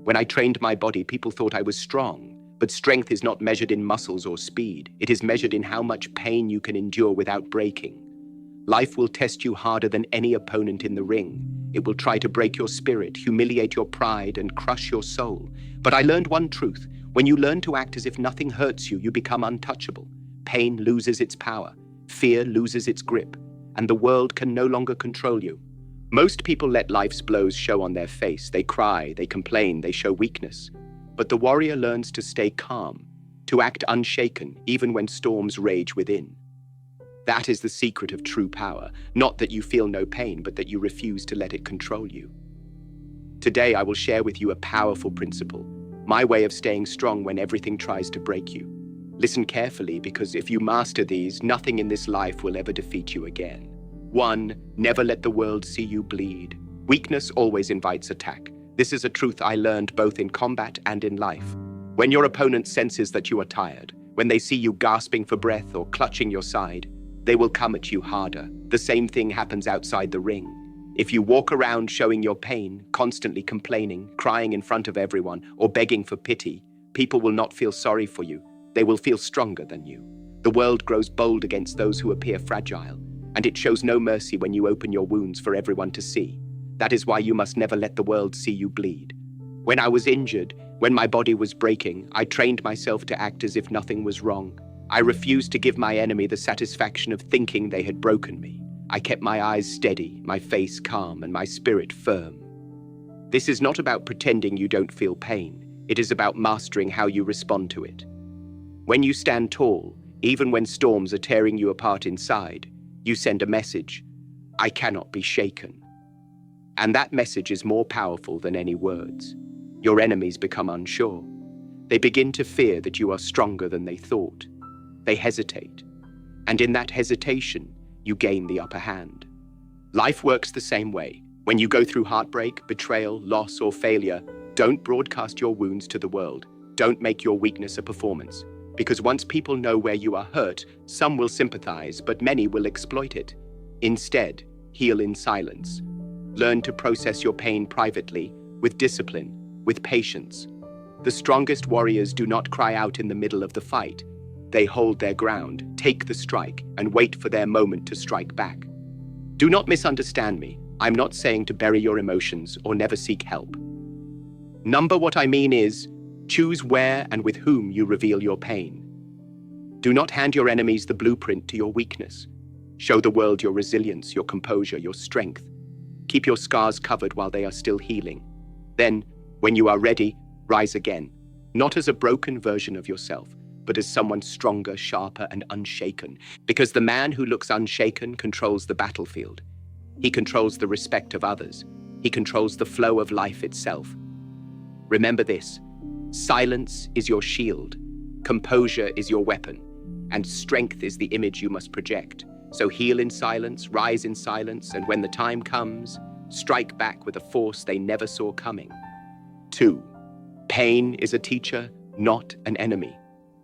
When I trained my body, people thought I was strong. But strength is not measured in muscles or speed. It is measured in how much pain you can endure without breaking. Life will test you harder than any opponent in the ring. It will try to break your spirit, humiliate your pride, and crush your soul. But I learned one truth. When you learn to act as if nothing hurts you, you become untouchable. Pain loses its power. Fear loses its grip. And the world can no longer control you. Most people let life's blows show on their face. They cry, they complain, they show weakness. But the warrior learns to stay calm, to act unshaken, even when storms rage within. That is the secret of true power, not that you feel no pain, but that you refuse to let it control you. Today, I will share with you a powerful principle, my way of staying strong when everything tries to break you. Listen carefully, because if you master these, nothing in this life will ever defeat you again. 1. Never let the world see you bleed. Weakness always invites attack. This is a truth I learned both in combat and in life. When your opponent senses that you are tired, when they see you gasping for breath or clutching your side, they will come at you harder. The same thing happens outside the ring. If you walk around showing your pain, constantly complaining, crying in front of everyone, or begging for pity, people will not feel sorry for you. They will feel stronger than you. The world grows bold against those who appear fragile, and it shows no mercy when you open your wounds for everyone to see. That is why you must never let the world see you bleed. When I was injured, when my body was breaking, I trained myself to act as if nothing was wrong. I refused to give my enemy the satisfaction of thinking they had broken me. I kept my eyes steady, my face calm, and my spirit firm. This is not about pretending you don't feel pain. It is about mastering how you respond to it. When you stand tall, even when storms are tearing you apart inside, you send a message: I cannot be shaken. And that message is more powerful than any words. Your enemies become unsure. They begin to fear that you are stronger than they thought. They hesitate. And in that hesitation, you gain the upper hand. Life works the same way. When you go through heartbreak, betrayal, loss, or failure, don't broadcast your wounds to the world. Don't make your weakness a performance. Because once people know where you are hurt, some will sympathize, but many will exploit it. Instead, heal in silence. Learn to process your pain privately, with discipline, with patience. The strongest warriors do not cry out in the middle of the fight. They hold their ground, take the strike, and wait for their moment to strike back. Do not misunderstand me. I'm not saying to bury your emotions or never seek help. What I mean is, choose where and with whom you reveal your pain. Do not hand your enemies the blueprint to your weakness. Show the world your resilience, your composure, your strength. Keep your scars covered while they are still healing. Then, when you are ready, rise again, not as a broken version of yourself, but as someone stronger, sharper, and unshaken. Because the man who looks unshaken controls the battlefield. He controls the respect of others. He controls the flow of life itself. Remember this: silence is your shield, composure is your weapon, and strength is the image you must project. So heal in silence, rise in silence, and when the time comes, strike back with a force they never saw coming. 2. Pain is a teacher, not an enemy.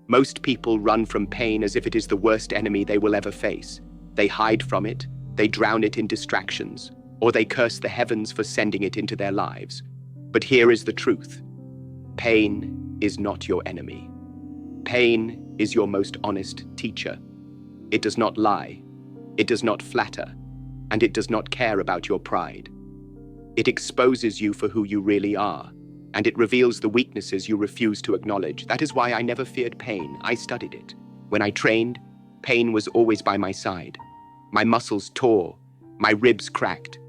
Most people run from pain as if it is the worst enemy they will ever face. They hide from it, they drown it in distractions, or they curse the heavens for sending it into their lives. But here is the truth. Pain is not your enemy. Pain is your most honest teacher. It does not lie. It does not flatter, and it does not care about your pride. It exposes you for who you really are, and it reveals the weaknesses you refuse to acknowledge. That is why I never feared pain. I studied it. When I trained, pain was always by my side. My muscles tore, my ribs cracked,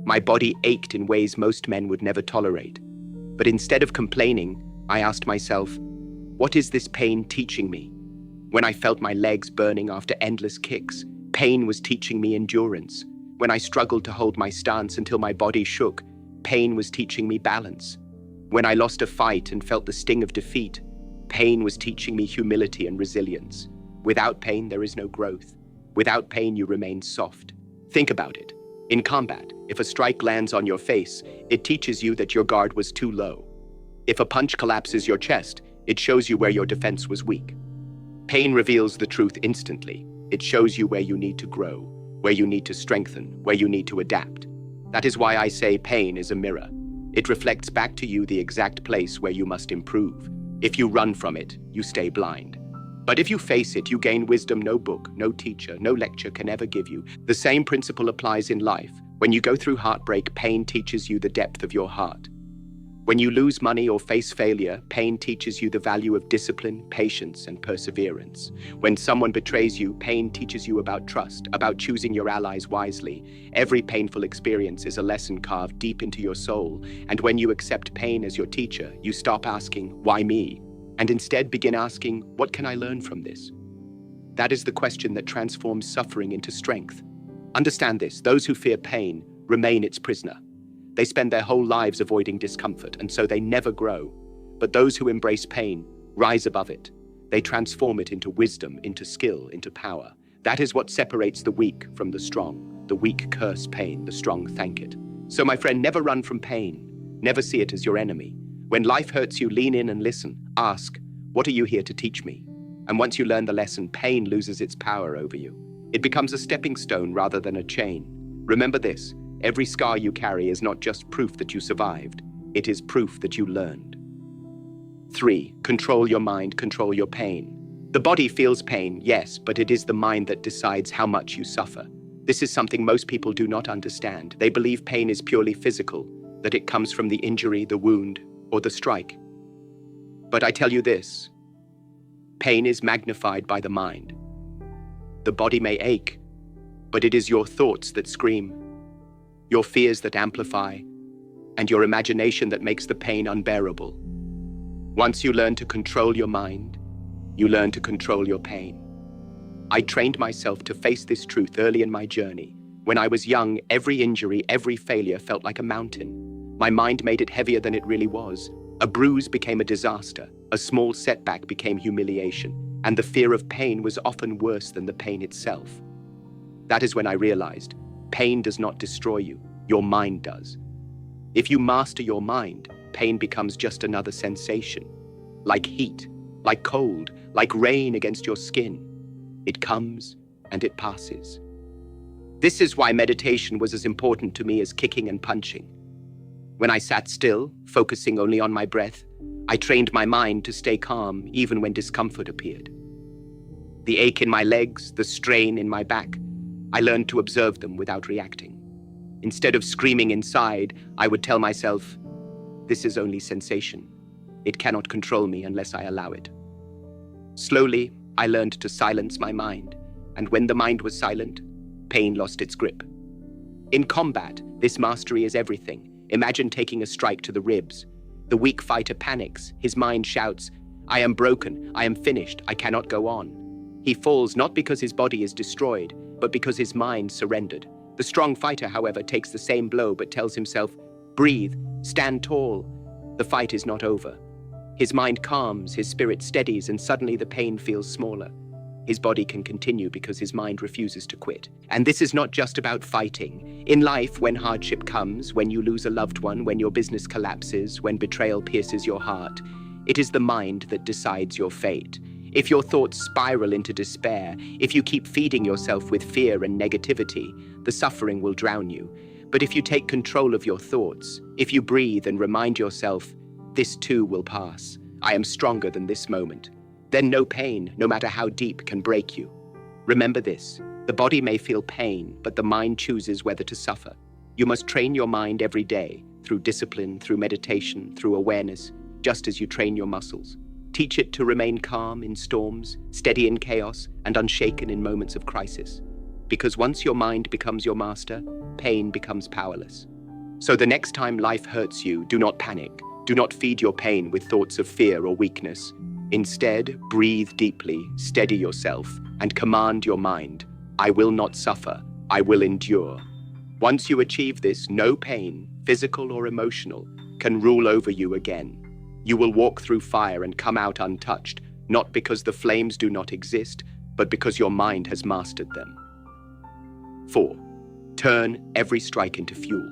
my body ached in ways most men would never tolerate. But instead of complaining, I asked myself, what is this pain teaching me? When I felt my legs burning after endless kicks, pain was teaching me endurance. When I struggled to hold my stance until my body shook, pain was teaching me balance. When I lost a fight and felt the sting of defeat, pain was teaching me humility and resilience. Without pain, there is no growth. Without pain, you remain soft. Think about it. In combat, if a strike lands on your face, it teaches you that your guard was too low. If a punch collapses your chest, it shows you where your defense was weak. Pain reveals the truth instantly. It shows you where you need to grow, where you need to strengthen, where you need to adapt. That is why I say pain is a mirror. It reflects back to you the exact place where you must improve. If you run from it, you stay blind. But if you face it, you gain wisdom no book, no teacher, no lecture can ever give you. The same principle applies in life. When you go through heartbreak, pain teaches you the depth of your heart. When you lose money or face failure, pain teaches you the value of discipline, patience, and perseverance. When someone betrays you, pain teaches you about trust, about choosing your allies wisely. Every painful experience is a lesson carved deep into your soul, and when you accept pain as your teacher, you stop asking, "Why me?" and instead begin asking, "What can I learn from this?" That is the question that transforms suffering into strength. Understand this: those who fear pain remain its prisoner. They spend their whole lives avoiding discomfort, and so they never grow. But those who embrace pain rise above it. They transform it into wisdom, into skill, into power. That is what separates the weak from the strong. The weak curse pain, the strong thank it. So, my friend, never run from pain. Never see it as your enemy. When life hurts you, lean in and listen. Ask, "What are you here to teach me?" And once you learn the lesson, pain loses its power over you. It becomes a stepping stone rather than a chain. Remember this: every scar you carry is not just proof that you survived, it is proof that you learned. 3. Control your mind, control your pain. The body feels pain, yes, but it is the mind that decides how much you suffer. This is something most people do not understand. They believe pain is purely physical, that it comes from the injury, the wound, or the strike. But I tell you this: pain is magnified by the mind. The body may ache, but it is your thoughts that scream, your fears that amplify, and your imagination that makes the pain unbearable. Once you learn to control your mind, you learn to control your pain. I trained myself to face this truth early in my journey. When I was young, every injury, every failure felt like a mountain. My mind made it heavier than it really was. A bruise became a disaster, a small setback became humiliation, and the fear of pain was often worse than the pain itself. That is when I realized, pain does not destroy you, your mind does. If you master your mind, pain becomes just another sensation. Like heat, like cold, like rain against your skin. It comes and it passes. This is why meditation was as important to me as kicking and punching. When I sat still, focusing only on my breath, I trained my mind to stay calm even when discomfort appeared. The ache in my legs, the strain in my back, I learned to observe them without reacting. Instead of screaming inside, I would tell myself, "This is only sensation. It cannot control me unless I allow it." Slowly, I learned to silence my mind, and when the mind was silent, pain lost its grip. In combat, this mastery is everything. Imagine taking a strike to the ribs. The weak fighter panics. His mind shouts, "I am broken, I am finished, I cannot go on." He falls not because his body is destroyed, but because his mind surrendered. The strong fighter, however, takes the same blow but tells himself, "Breathe, stand tall." The fight is not over. His mind calms, his spirit steadies, and suddenly the pain feels smaller. His body can continue because his mind refuses to quit. And this is not just about fighting. In life, when hardship comes, when you lose a loved one, when your business collapses, when betrayal pierces your heart, it is the mind that decides your fate. If your thoughts spiral into despair, if you keep feeding yourself with fear and negativity, the suffering will drown you. But if you take control of your thoughts, if you breathe and remind yourself, "This too will pass. I am stronger than this moment," then no pain, no matter how deep, can break you. Remember this: the body may feel pain, but the mind chooses whether to suffer. You must train your mind every day, through discipline, through meditation, through awareness, just as you train your muscles. Teach it to remain calm in storms, steady in chaos, and unshaken in moments of crisis. Because once your mind becomes your master, pain becomes powerless. So the next time life hurts you, do not panic. Do not feed your pain with thoughts of fear or weakness. Instead, breathe deeply, steady yourself, and command your mind, "I will not suffer, I will endure." Once you achieve this, no pain, physical or emotional, can rule over you again. You will walk through fire and come out untouched, not because the flames do not exist, but because your mind has mastered them. 4. Turn every strike into fuel.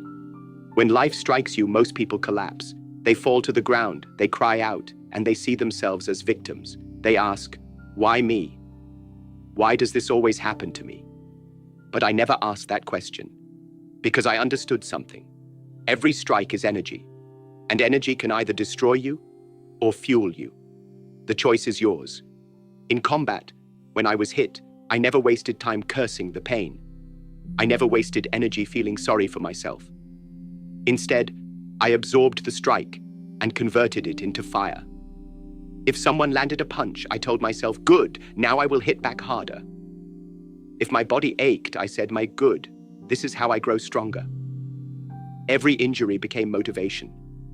When life strikes you, most people collapse. They fall to the ground, they cry out, and they see themselves as victims. They ask, "Why me? Why does this always happen to me?" But I never asked that question, because I understood something. Every strike is energy. And energy can either destroy you or fuel you. The choice is yours. In combat, when I was hit, I never wasted time cursing the pain. I never wasted energy feeling sorry for myself. Instead, I absorbed the strike and converted it into fire. If someone landed a punch, I told myself, good, now I will hit back harder. If my body ached, I said, my good, this is how I grow stronger. Every injury became motivation.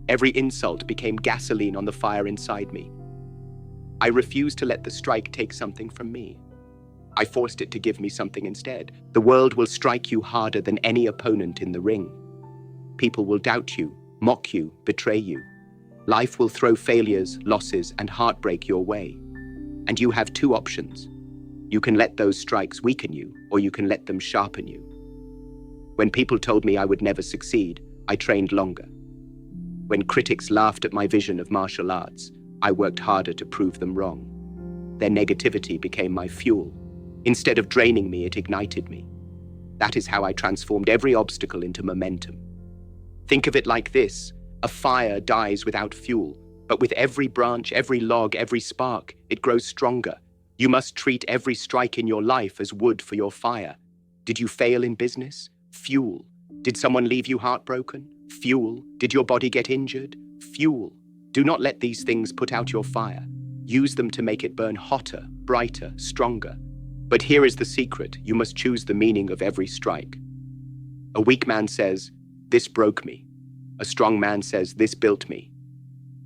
Every insult became gasoline on the fire inside me. I refused to let the strike take something from me. I forced it to give me something instead. The world will strike you harder than any opponent in the ring. People will doubt you, mock you, betray you. Life will throw failures, losses, and heartbreak your way. And you have two options. You can let those strikes weaken you, or you can let them sharpen you. When people told me I would never succeed, I trained longer. When critics laughed at my vision of martial arts, I worked harder to prove them wrong. Their negativity became my fuel. Instead of draining me, it ignited me. That is how I transformed every obstacle into momentum. Think of it like this. A fire dies without fuel, but with every branch, every log, every spark, it grows stronger. You must treat every strike in your life as wood for your fire. Did you fail in business? Fuel. Did someone leave you heartbroken? Fuel. Did your body get injured? Fuel. Do not let these things put out your fire. Use them to make it burn hotter, brighter, stronger. But here is the secret. You must choose the meaning of every strike. A weak man says, "This broke me." A strong man says, "This built me."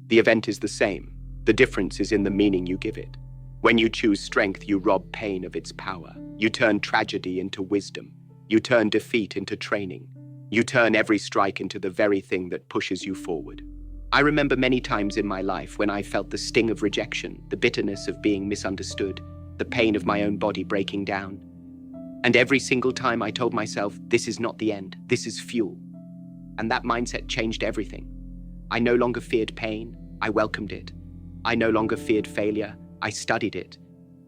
The event is the same. The difference is in the meaning you give it. When you choose strength, you rob pain of its power. You turn tragedy into wisdom. You turn defeat into training. You turn every strike into the very thing that pushes you forward. I remember many times in my life when I felt the sting of rejection, the bitterness of being misunderstood, the pain of my own body breaking down. And every single time I told myself, this is not the end, this is fuel. And that mindset changed everything. I no longer feared pain, I welcomed it. I no longer feared failure, I studied it.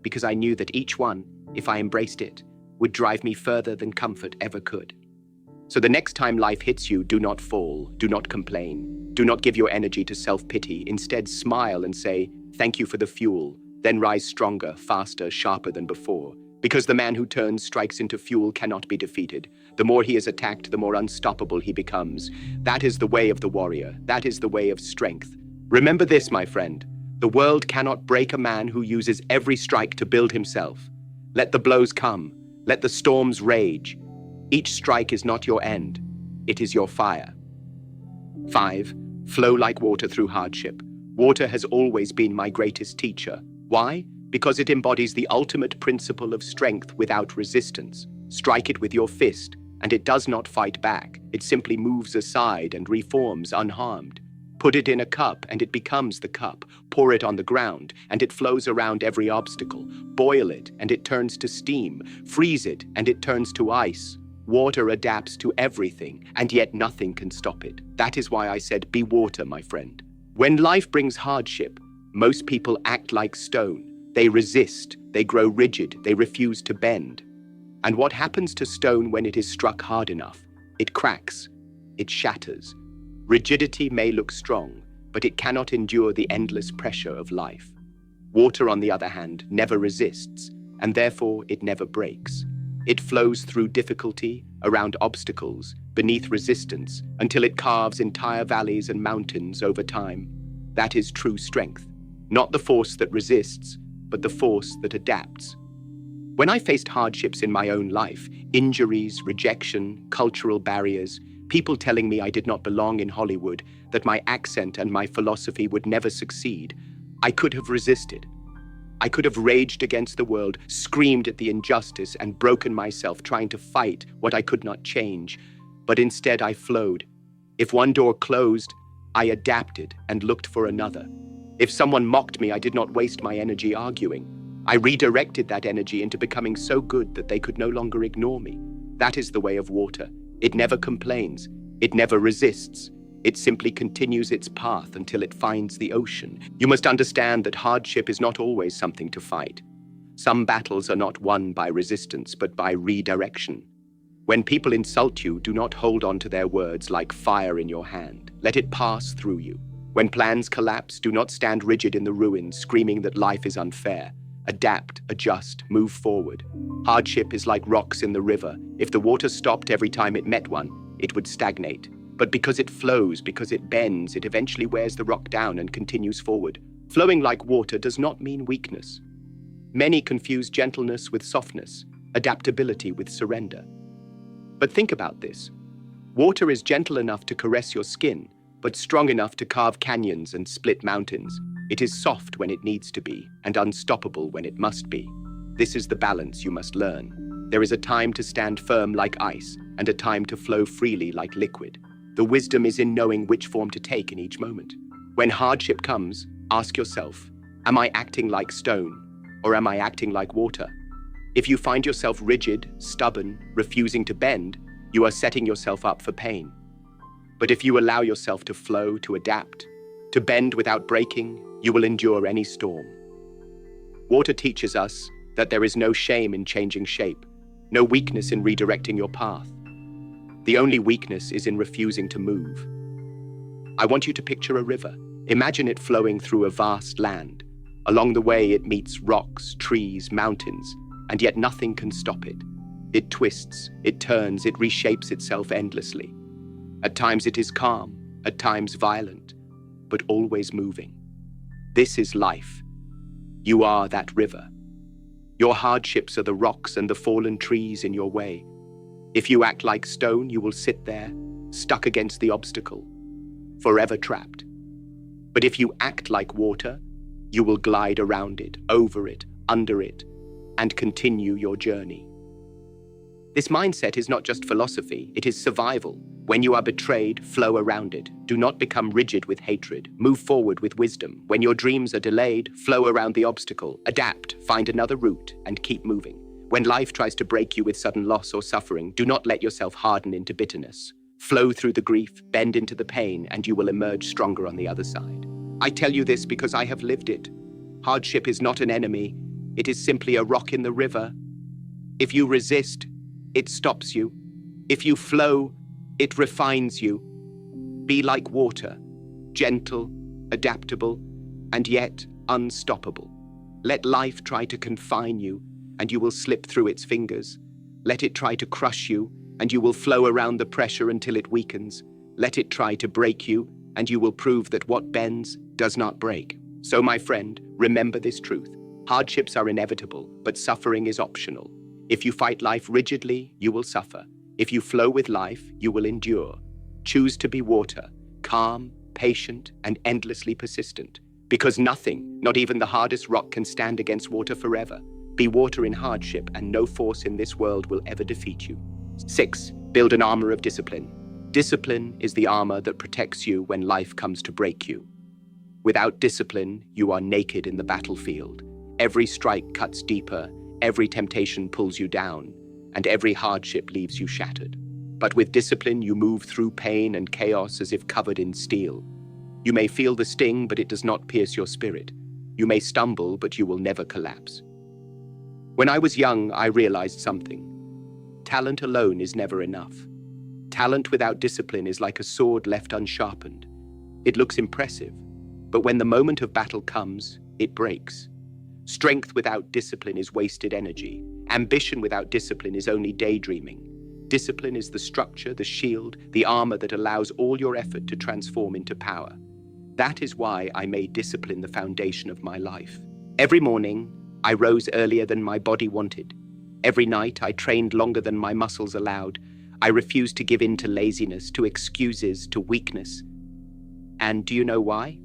Because I knew that each one, if I embraced it, would drive me further than comfort ever could. So the next time life hits you, do not fall, do not complain, do not give your energy to self-pity. Instead, smile and say, thank you for the fuel, then rise stronger, faster, sharper than before. Because the man who turns strikes into fuel cannot be defeated. The more he is attacked, the more unstoppable he becomes. That is the way of the warrior. That is the way of strength. Remember this, my friend. The world cannot break a man who uses every strike to build himself. Let the blows come. Let the storms rage. Each strike is not your end. It is your fire. 5. Flow like water through hardship. Water has always been my greatest teacher. Why? Because it embodies the ultimate principle of strength without resistance. Strike it with your fist, and it does not fight back. It simply moves aside and reforms unharmed. Put it in a cup, and it becomes the cup. Pour it on the ground, and it flows around every obstacle. Boil it, and it turns to steam. Freeze it, and it turns to ice. Water adapts to everything, and yet nothing can stop it. That is why I said, be water, my friend. When life brings hardship, most people act like stone. They resist, they grow rigid, they refuse to bend. And what happens to stone when it is struck hard enough? It cracks, it shatters. Rigidity may look strong, but it cannot endure the endless pressure of life. Water, on the other hand, never resists, and therefore it never breaks. It flows through difficulty, around obstacles, beneath resistance, until it carves entire valleys and mountains over time. That is true strength. Not the force that resists, but the force that adapts. When I faced hardships in my own life, injuries, rejection, cultural barriers, people telling me I did not belong in Hollywood, that my accent and my philosophy would never succeed, I could have resisted. I could have raged against the world, screamed at the injustice, and broken myself trying to fight what I could not change. But instead I flowed. If one door closed, I adapted and looked for another. If someone mocked me, I did not waste my energy arguing. I redirected that energy into becoming so good that they could no longer ignore me. That is the way of water. It never complains. It never resists. It simply continues its path until it finds the ocean. You must understand that hardship is not always something to fight. Some battles are not won by resistance, but by redirection. When people insult you, do not hold on to their words like fire in your hand. Let it pass through you. When plans collapse, do not stand rigid in the ruins, screaming that life is unfair. Adapt, adjust, move forward. Hardship is like rocks in the river. If the water stopped every time it met one, it would stagnate. But because it flows, because it bends, it eventually wears the rock down and continues forward. Flowing like water does not mean weakness. Many confuse gentleness with softness, adaptability with surrender. But think about this. Water is gentle enough to caress your skin, but strong enough to carve canyons and split mountains. It is soft when it needs to be, and unstoppable when it must be. This is the balance you must learn. There is a time to stand firm like ice, and a time to flow freely like liquid. The wisdom is in knowing which form to take in each moment. When hardship comes, ask yourself, am I acting like stone, or am I acting like water? If you find yourself rigid, stubborn, refusing to bend, you are setting yourself up for pain. But if you allow yourself to flow, to adapt, to bend without breaking, you will endure any storm. Water teaches us that there is no shame in changing shape, no weakness in redirecting your path. The only weakness is in refusing to move. I want you to picture a river. Imagine it flowing through a vast land. Along the way, it meets rocks, trees, mountains, and yet nothing can stop it. It twists, it turns, it reshapes itself endlessly. At times it is calm, at times violent, but always moving. This is life. You are that river. Your hardships are the rocks and the fallen trees in your way. If you act like stone, you will sit there, stuck against the obstacle, forever trapped. But if you act like water, you will glide around it, over it, under it, and continue your journey. This mindset is not just philosophy, it is survival. When you are betrayed, flow around it. Do not become rigid with hatred. Move forward with wisdom. When your dreams are delayed, flow around the obstacle. Adapt, find another route, and keep moving. When life tries to break you with sudden loss or suffering, do not let yourself harden into bitterness. Flow through the grief, bend into the pain, and you will emerge stronger on the other side. I tell you this because I have lived it. Hardship is not an enemy. It is simply a rock in the river. If you resist, it stops you. If you flow, it refines you. Be like water, gentle, adaptable, and yet unstoppable. Let life try to confine you, and you will slip through its fingers. Let it try to crush you, and you will flow around the pressure until it weakens. Let it try to break you, and you will prove that what bends does not break. So, my friend, remember this truth. Hardships are inevitable, but suffering is optional. If you fight life rigidly, you will suffer. If you flow with life, you will endure. Choose to be water, calm, patient, and endlessly persistent. Because nothing, not even the hardest rock, can stand against water forever. Be water in hardship, and no force in this world will ever defeat you. 6. Build an armor of discipline. Discipline is the armor that protects you when life comes to break you. Without discipline, you are naked in the battlefield. Every strike cuts deeper, every temptation pulls you down, and every hardship leaves you shattered. But with discipline, you move through pain and chaos as if covered in steel. You may feel the sting, but it does not pierce your spirit. You may stumble, but you will never collapse. When I was young, I realized something. Talent alone is never enough. Talent without discipline is like a sword left unsharpened. It looks impressive, but when the moment of battle comes, it breaks. Strength without discipline is wasted energy. Ambition without discipline is only daydreaming. Discipline is the structure, the shield, the armor that allows all your effort to transform into power. That is why I made discipline the foundation of my life. Every morning, I rose earlier than my body wanted. Every night, I trained longer than my muscles allowed. I refused to give in to laziness, to excuses, to weakness. And do you know why?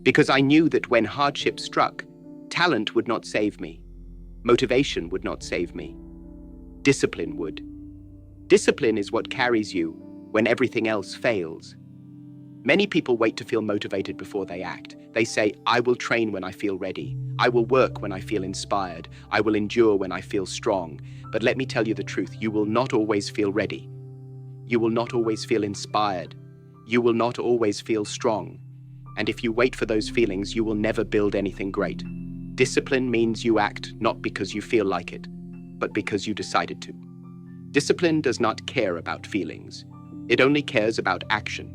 Because I knew that when hardship struck, talent would not save me. Motivation would not save me. Discipline would. Discipline is what carries you when everything else fails. Many people wait to feel motivated before they act. They say, I will train when I feel ready. I will work when I feel inspired. I will endure when I feel strong. But let me tell you the truth, you will not always feel ready. You will not always feel inspired. You will not always feel strong. And if you wait for those feelings, you will never build anything great. Discipline means you act not because you feel like it, but because you decided to. Discipline does not care about feelings. It only cares about action.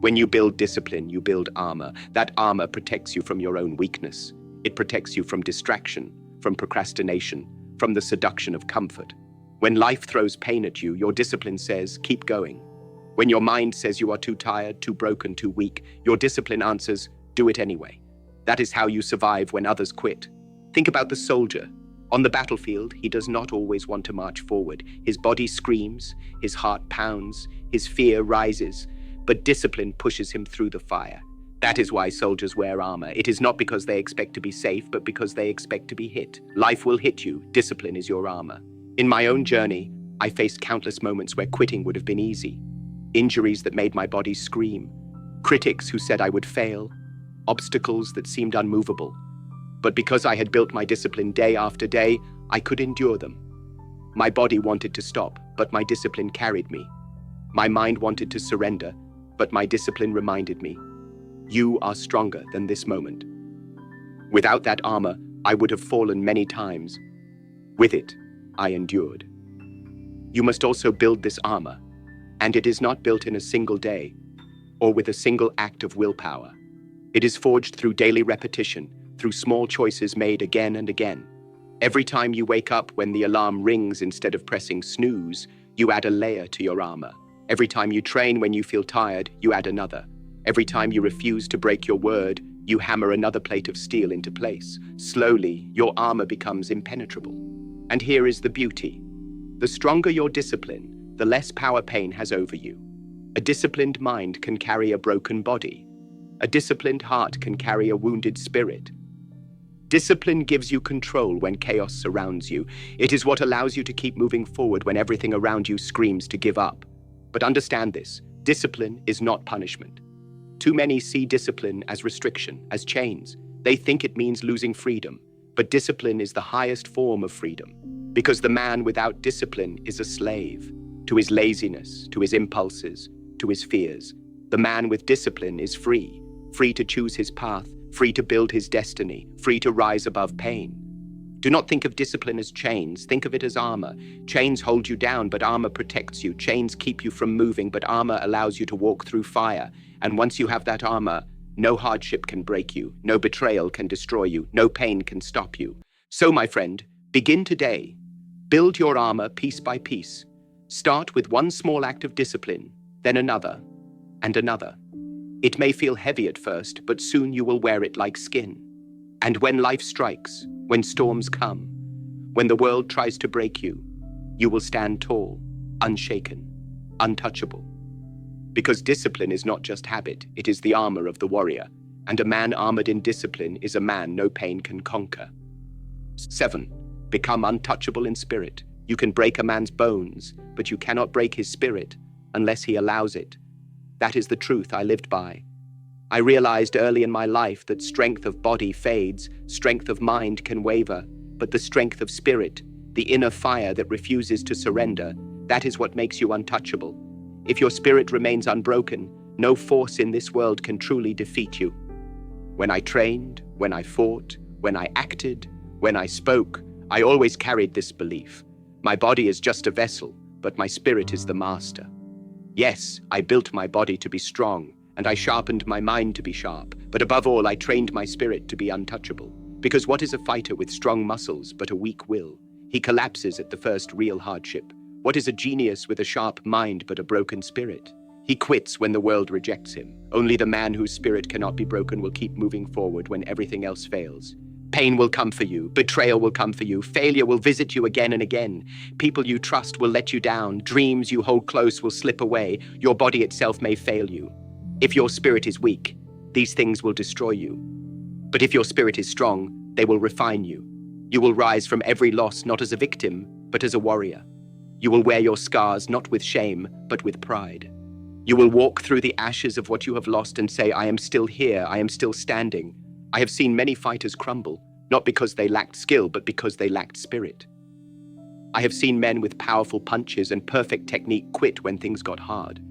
When you build discipline, you build armor. That armor protects you from your own weakness. It protects you from distraction, from procrastination, from the seduction of comfort. When life throws pain at you, your discipline says, keep going. When your mind says you are too tired, too broken, too weak, your discipline answers, do it anyway. That is how you survive when others quit. Think about the soldier. On the battlefield, he does not always want to march forward. His body screams, his heart pounds, his fear rises, but discipline pushes him through the fire. That is why soldiers wear armor. It is not because they expect to be safe, but because they expect to be hit. Life will hit you. Discipline is your armor. In my own journey, I faced countless moments where quitting would have been easy. Injuries that made my body scream. Critics who said I would fail. Obstacles that seemed unmovable. But because I had built my discipline day after day, I could endure them. My body wanted to stop, but my discipline carried me. My mind wanted to surrender, but my discipline reminded me, you are stronger than this moment. Without that armor, I would have fallen many times. With it, I endured. You must also build this armor, and it is not built in a single day or with a single act of willpower. It is forged through daily repetition, through small choices made again and again. Every time you wake up when the alarm rings instead of pressing snooze, you add a layer to your armor. Every time you train when you feel tired, you add another. Every time you refuse to break your word, you hammer another plate of steel into place. Slowly, your armor becomes impenetrable. And here is the beauty. The stronger your discipline, the less power pain has over you. A disciplined mind can carry a broken body. A disciplined heart can carry a wounded spirit. Discipline gives you control when chaos surrounds you. It is what allows you to keep moving forward when everything around you screams to give up. But understand this, discipline is not punishment. Too many see discipline as restriction, as chains. They think it means losing freedom. But discipline is the highest form of freedom, because the man without discipline is a slave to his laziness, to his impulses, to his fears. The man with discipline is free, free to choose his path, free to build his destiny, free to rise above pain. Do not think of discipline as chains, think of it as armor. Chains hold you down, but armor protects you. Chains keep you from moving, but armor allows you to walk through fire. And once you have that armor, no hardship can break you, no betrayal can destroy you, no pain can stop you. So, my friend, begin today. Build your armor piece by piece. Start with one small act of discipline, then another, and another. It may feel heavy at first, but soon you will wear it like skin. And when life strikes, when storms come, when the world tries to break you, you will stand tall, unshaken, untouchable. Because discipline is not just habit, it is the armor of the warrior, and a man armored in discipline is a man no pain can conquer. 7. Become untouchable in spirit. You can break a man's bones, but you cannot break his spirit unless he allows it. That is the truth I lived by. I realized early in my life that strength of body fades, strength of mind can waver, but the strength of spirit, the inner fire that refuses to surrender, that is what makes you untouchable. If your spirit remains unbroken, no force in this world can truly defeat you. When I trained, when I fought, when I acted, when I spoke, I always carried this belief. My body is just a vessel, but my spirit is the master. Yes, I built my body to be strong, and I sharpened my mind to be sharp, but above all, I trained my spirit to be untouchable. Because what is a fighter with strong muscles but a weak will? He collapses at the first real hardship. What is a genius with a sharp mind but a broken spirit? He quits when the world rejects him. Only the man whose spirit cannot be broken will keep moving forward when everything else fails. Pain will come for you, betrayal will come for you, failure will visit you again and again. People you trust will let you down, dreams you hold close will slip away, your body itself may fail you. If your spirit is weak, these things will destroy you. But if your spirit is strong, they will refine you. You will rise from every loss not as a victim, but as a warrior. You will wear your scars not with shame, but with pride. You will walk through the ashes of what you have lost and say, I am still here, I am still standing. I have seen many fighters crumble, not because they lacked skill, but because they lacked spirit. I have seen men with powerful punches and perfect technique quit when things got hard.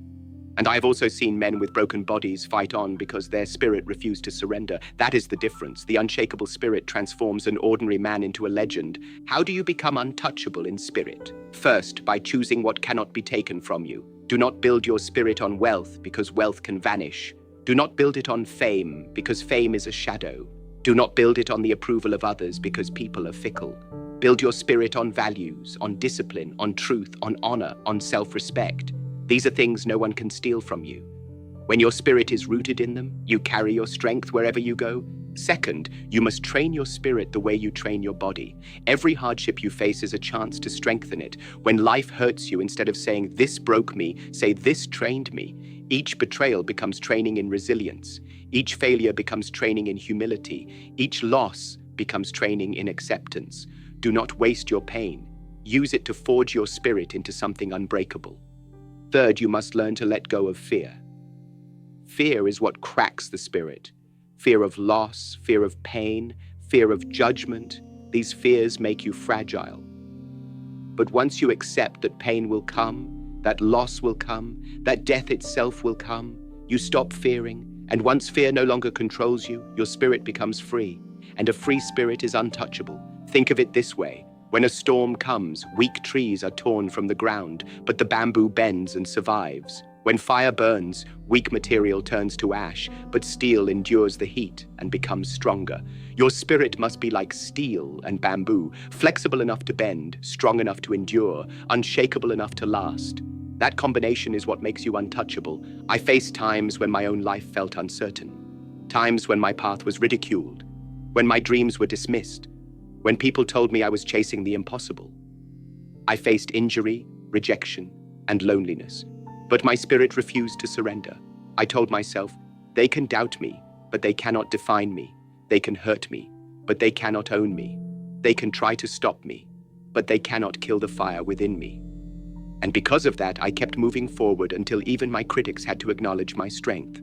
And I have also seen men with broken bodies fight on because their spirit refused to surrender. That is the difference. The unshakable spirit transforms an ordinary man into a legend. How do you become untouchable in spirit? First, by choosing what cannot be taken from you. Do not build your spirit on wealth, because wealth can vanish. Do not build it on fame, because fame is a shadow. Do not build it on the approval of others, because people are fickle. Build your spirit on values, on discipline, on truth, on honor, on self-respect. These are things no one can steal from you. When your spirit is rooted in them, you carry your strength wherever you go. Second, you must train your spirit the way you train your body. Every hardship you face is a chance to strengthen it. When life hurts you, instead of saying, "This broke me," say, "This trained me." Each betrayal becomes training in resilience. Each failure becomes training in humility. Each loss becomes training in acceptance. Do not waste your pain. Use it to forge your spirit into something unbreakable. Third, you must learn to let go of fear. Fear is what cracks the spirit. Fear of loss, fear of pain, fear of judgment. These fears make you fragile. But once you accept that pain will come, that loss will come, that death itself will come, you stop fearing, and once fear no longer controls you, your spirit becomes free. And a free spirit is untouchable. Think of it this way. When a storm comes, weak trees are torn from the ground, but the bamboo bends and survives. When fire burns, weak material turns to ash, but steel endures the heat and becomes stronger. Your spirit must be like steel and bamboo, flexible enough to bend, strong enough to endure, unshakable enough to last. That combination is what makes you untouchable. I faced times when my own life felt uncertain, times when my path was ridiculed, when my dreams were dismissed, when people told me I was chasing the impossible. I faced injury, rejection, and loneliness, but my spirit refused to surrender. I told myself, they can doubt me, but they cannot define me. They can hurt me, but they cannot own me. They can try to stop me, but they cannot kill the fire within me. And because of that, I kept moving forward until even my critics had to acknowledge my strength.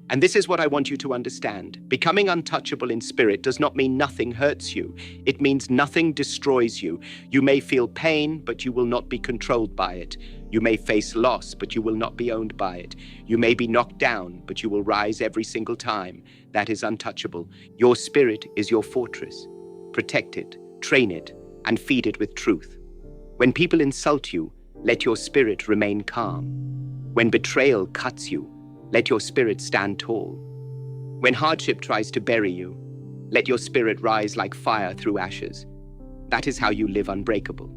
And this is what I want you to understand. Becoming untouchable in spirit does not mean nothing hurts you. It means nothing destroys you. You may feel pain, but you will not be controlled by it. You may face loss, but you will not be owned by it. You may be knocked down, but you will rise every single time. That is untouchable. Your spirit is your fortress. Protect it, train it, and feed it with truth. When people insult you, let your spirit remain calm. When betrayal cuts you, let your spirit stand tall. When hardship tries to bury you, let your spirit rise like fire through ashes. That is how you live unbreakable.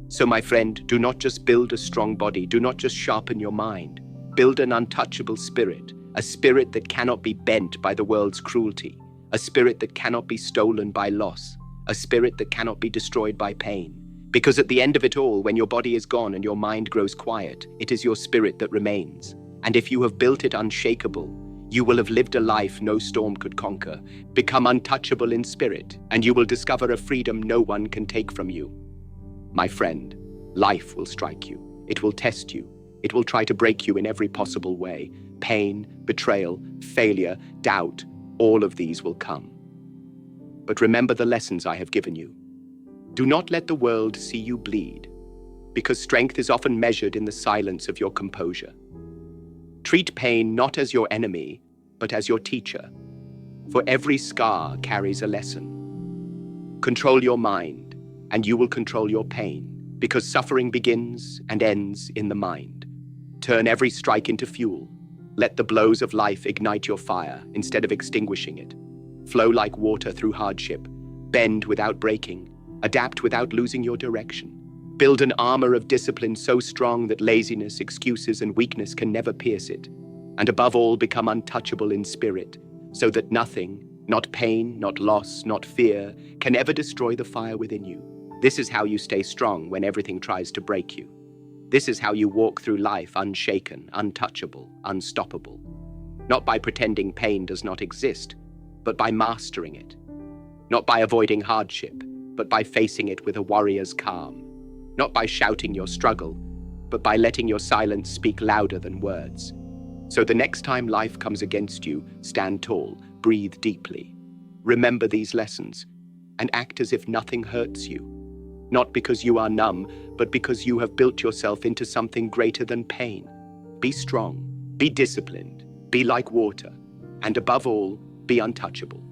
So, my friend, do not just build a strong body, do not just sharpen your mind. Build an untouchable spirit, a spirit that cannot be bent by the world's cruelty, a spirit that cannot be stolen by loss, a spirit that cannot be destroyed by pain. Because at the end of it all, when your body is gone and your mind grows quiet, it is your spirit that remains. And if you have built it unshakable, you will have lived a life no storm could conquer. Become untouchable in spirit, and you will discover a freedom no one can take from you. My friend, life will strike you. It will test you. It will try to break you in every possible way. Pain, betrayal, failure, doubt, all of these will come. But remember the lessons I have given you. Do not let the world see you bleed, because strength is often measured in the silence of your composure. Treat pain not as your enemy, but as your teacher, for every scar carries a lesson. Control your mind, and you will control your pain, because suffering begins and ends in the mind. Turn every strike into fuel. Let the blows of life ignite your fire instead of extinguishing it. Flow like water through hardship. Bend without breaking. Adapt without losing your direction. Build an armor of discipline so strong that laziness, excuses, and weakness can never pierce it. And above all, become untouchable in spirit, so that nothing, not pain, not loss, not fear, can ever destroy the fire within you. This is how you stay strong when everything tries to break you. This is how you walk through life unshaken, untouchable, unstoppable. Not by pretending pain does not exist, but by mastering it. Not by avoiding hardship, but by facing it with a warrior's calm. Not by shouting your struggle, but by letting your silence speak louder than words. So the next time life comes against you, stand tall, breathe deeply. Remember these lessons, and act as if nothing hurts you. Not because you are numb, but because you have built yourself into something greater than pain. Be strong, be disciplined, be like water, and above all, be untouchable.